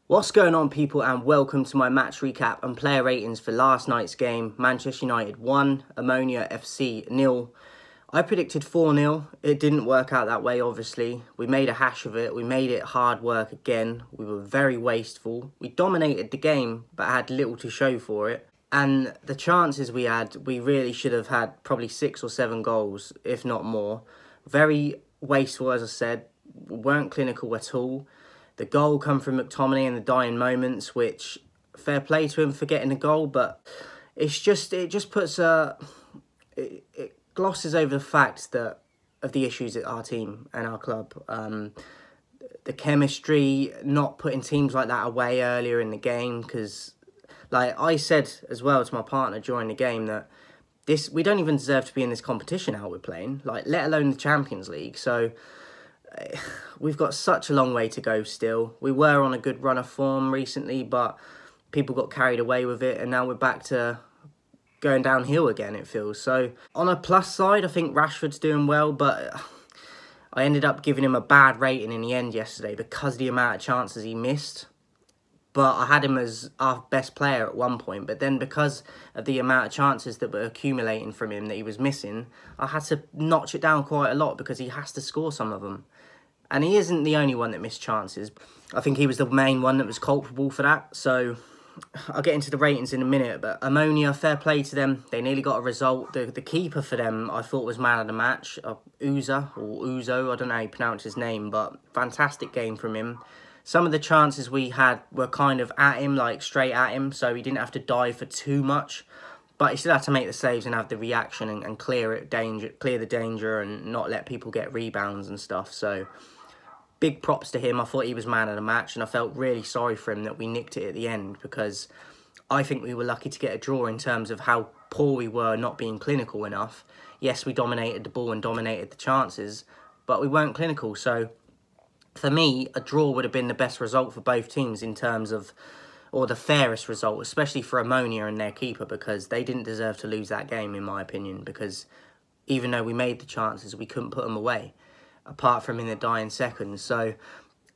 What's going on, people, and welcome to my match recap and player ratings for last night's game. Manchester United 1, Omonia FC 0. I predicted 4-0. It didn't work out that way, obviously. We made a hash of it. We made it hard work again. We were very wasteful. We dominated the game, but had little to show for it. And the chances we had, we really should have had probably 6 or 7 goals, if not more. Very wasteful, as I said. We weren't clinical at all. The goal come from McTominay in the dying moments, which fair play to him for getting the goal, but it just puts it glosses over the fact that of the issues at our team and our club. The chemistry, not putting teams like that away earlier in the game, because like I said as well to my partner during the game that we don't even deserve to be in this competition how we're playing, like let alone the Champions League. So we've got such a long way to go still. We were on a good run of form recently, but people got carried away with it, and now we're back to going downhill again, it feels. So on a plus side, I think Rashford's doing well, but I ended up giving him a bad rating in the end yesterday because of the amount of chances he missed. But I had him as our best player at one point, but then because of the amount of chances that were accumulating from him that he was missing, I had to notch it down quite a lot because he has to score some of them. And he isn't the only one that missed chances. I think he was the main one that was culpable for that. So I'll get into the ratings in a minute. But Omonia, fair play to them. They nearly got a result. The keeper for them, I thought, was man of the match. Uzo, I don't know how you pronounce his name. But fantastic game from him. Some of the chances we had were kind of at him, like straight at him. So he didn't have to dive for too much. But he still had to make the saves and have the reaction and clear the danger and not let people get rebounds and stuff. So big props to him. I thought he was man of the match, and I felt really sorry for him that we nicked it at the end because I think we were lucky to get a draw in terms of how poor we were not being clinical enough. Yes, we dominated the ball and dominated the chances, but we weren't clinical. So for me, a draw would have been the best result for both teams in terms of, or the fairest result, especially for Omonia and their keeper, because they didn't deserve to lose that game, in my opinion, because even though we made the chances, we couldn't put them away, apart from in the dying seconds. So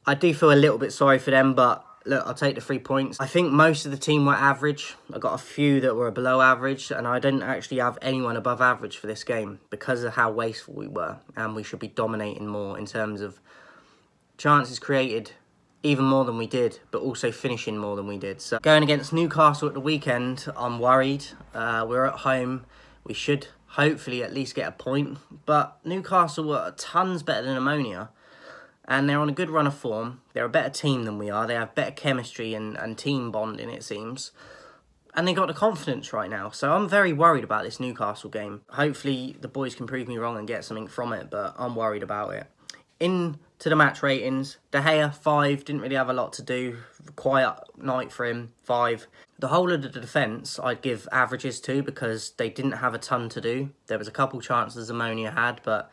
I do feel a little bit sorry for them, but look, I'll take the 3 points. I think most of the team were average. I got a few that were below average, and I didn't actually have anyone above average for this game because of how wasteful we were, and we should be dominating more in terms of chances created, even more than we did, but also finishing more than we did. So going against Newcastle at the weekend, I'm worried. We're at home. We should hopefully at least get a point. But Newcastle were tons better than Omonia, and they're on a good run of form. They're a better team than we are. They have better chemistry and team bonding, it seems. And they got the confidence right now. So I'm very worried about this Newcastle game. Hopefully the boys can prove me wrong and get something from it, but I'm worried about it. Into the match ratings, De Gea 5, didn't really have a lot to do, quiet night for him, 5. The whole of the defence I'd give averages to because they didn't have a ton to do. There was a couple chances Omonia had, but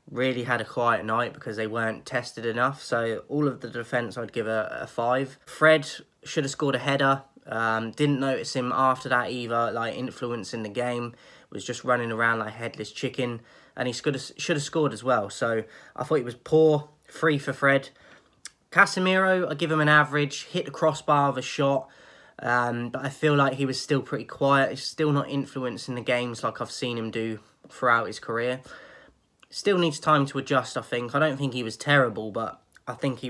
really had a quiet night because they weren't tested enough. So all of the defence I'd give a 5. Fred should have scored a header. Didn't notice him after that either, like influencing the game. Was just running around like headless chicken, and he should have scored as well. So I thought he was poor. 3 for Fred. Casemiro, I give him an average. Hit the crossbar with a shot, but I feel like he was still pretty quiet. He's still not influencing the games like I've seen him do throughout his career. Still needs time to adjust, I think. I don't think he was terrible, but I think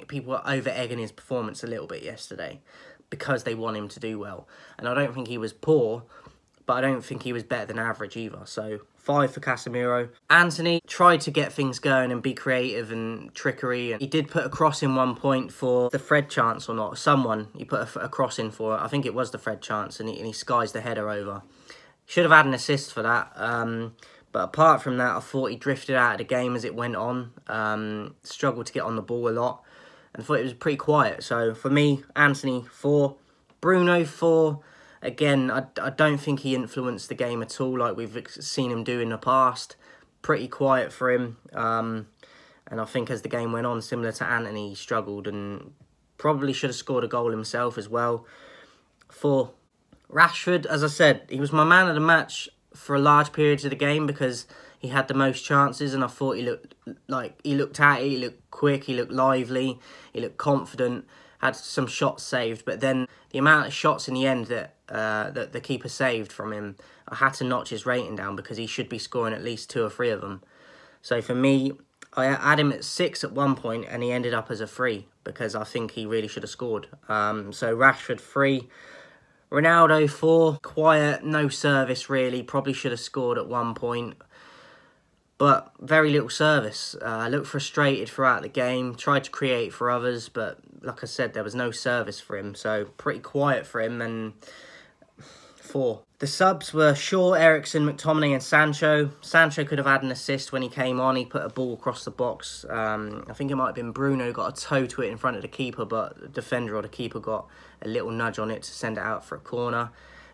people were over-egging his performance a little bit yesterday because they want him to do well. And I don't think he was poor, but I don't think he was better than average either. So 5 for Casemiro. Antony tried to get things going and be creative and trickery. And he did put a cross in one point for the Fred chance or not. Someone he put a cross in for. I think it was the Fred chance, and he skies the header over. Should have had an assist for that. But apart from that, I thought he drifted out of the game as it went on. Struggled to get on the ball a lot. And thought it was pretty quiet. So for me, Antony 4. Bruno 4. Again, I don't think he influenced the game at all like we've seen him do in the past. Pretty quiet for him. And I think as the game went on, similar to Antony, he struggled and probably should have scored a goal himself as well. 4. Rashford, as I said, he was my man of the match for a large periods of the game because he had the most chances, and I thought he looked at it, he looked quick, he looked lively, he looked confident, had some shots saved, but then the amount of shots in the end that that the keeper saved from him, I had to notch his rating down because he should be scoring at least 2 or 3 of them. So for me, I had him at 6 at one point and he ended up as a 3 because I think he really should have scored. So Rashford 3, Ronaldo 4, quiet, no service really, probably should have scored at one point. But very little service. Looked frustrated throughout the game. Tried to create for others, but like I said, there was no service for him. So pretty quiet for him, and 4. The subs were Shaw, Eriksen, McTominay and Sancho. Sancho could have had an assist when he came on. He put a ball across the box. I think it might have been Bruno got a toe to it in front of the keeper, but the defender or the keeper got a little nudge on it to send it out for a corner.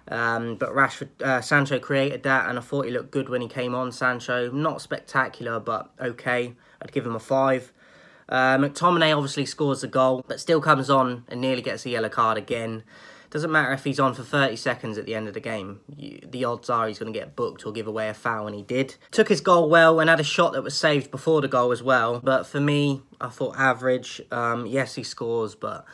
But Sancho created that, and I thought he looked good when he came on. Sancho, not spectacular, but okay. I'd give him a 5. McTominay obviously scores the goal, but still comes on and nearly gets a yellow card again. Doesn't matter if he's on for 30 seconds at the end of the game. The odds are he's going to get booked or give away a foul, and he did. Took his goal well and had a shot that was saved before the goal as well. But for me, I thought average. Yes, he scores, but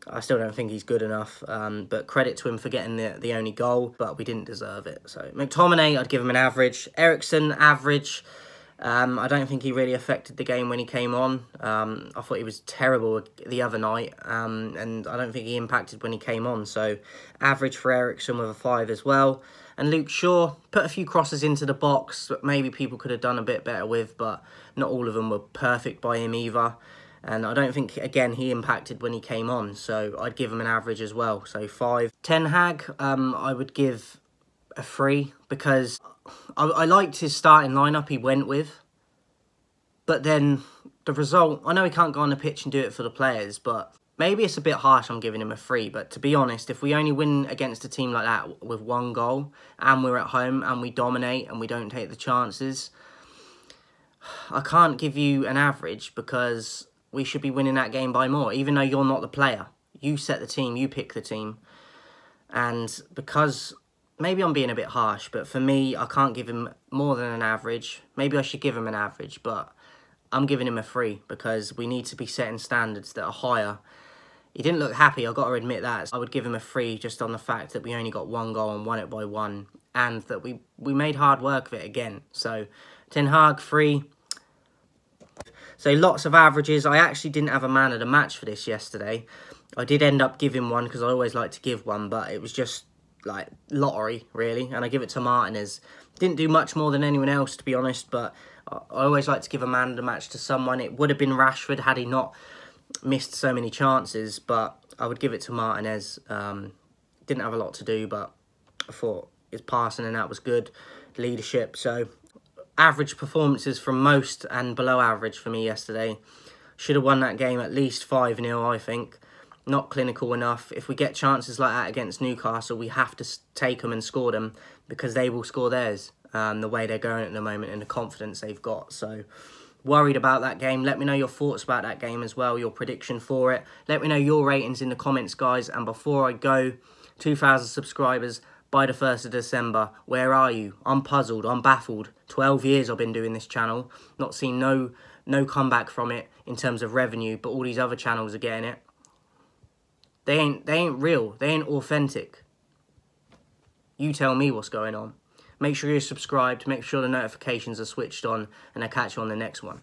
I still don't think he's good enough, but credit to him for getting the only goal, but we didn't deserve it. So McTominay, I'd give him an average. Eriksen, average. I don't think he really affected the game when he came on. I thought he was terrible the other night, and I don't think he impacted when he came on. So average for Eriksen with a 5 as well. And Luke Shaw put a few crosses into the box that maybe people could have done a bit better with, but not all of them were perfect by him either. And I don't think, again, he impacted when he came on. So I'd give him an average as well. So 5. Ten Hag, I would give a 3 because I liked his starting lineup he went with. But then the result, I know he can't go on the pitch and do it for the players, but maybe it's a bit harsh I'm giving him a 3. But to be honest, if we only win against a team like that with 1 goal and we're at home and we dominate and we don't take the chances, I can't give you an average because we should be winning that game by more, even though you're not the player. You set the team, you pick the team. And because, maybe I'm being a bit harsh, but for me, I can't give him more than an average. Maybe I should give him an average, but I'm giving him a 3 because we need to be setting standards that are higher. He didn't look happy, I've got to admit that. I would give him a 3 just on the fact that we only got 1 goal and won it by 1, and that we made hard work of it again. So, Ten Hag, 3. So lots of averages. I actually didn't have a man of the match for this yesterday. I did end up giving one because I always like to give one, but it was just like lottery really, and I give it to Martinez. Didn't do much more than anyone else, to be honest, but I always like to give a man of the match to someone. It would have been Rashford had he not missed so many chances, but I would give it to Martinez. Didn't have a lot to do, but I thought his passing and that was good. Leadership, so average performances from most and below average for me yesterday. Should have won that game at least 5-0, I think. Not clinical enough. If we get chances like that against Newcastle, we have to take them and score them because they will score theirs, the way they're going at the moment and the confidence they've got. So, worried about that game. Let me know your thoughts about that game as well, your prediction for it. Let me know your ratings in the comments, guys. And before I go, 2,000 subscribers by the 1st of December. Where are you? I'm puzzled. I'm baffled. 12 years I've been doing this channel. Not seen no comeback from it in terms of revenue, but all these other channels are getting it. They ain't real. They ain't authentic. You tell me what's going on. Make sure you're subscribed. Make sure the notifications are switched on, and I'll catch you on the next one.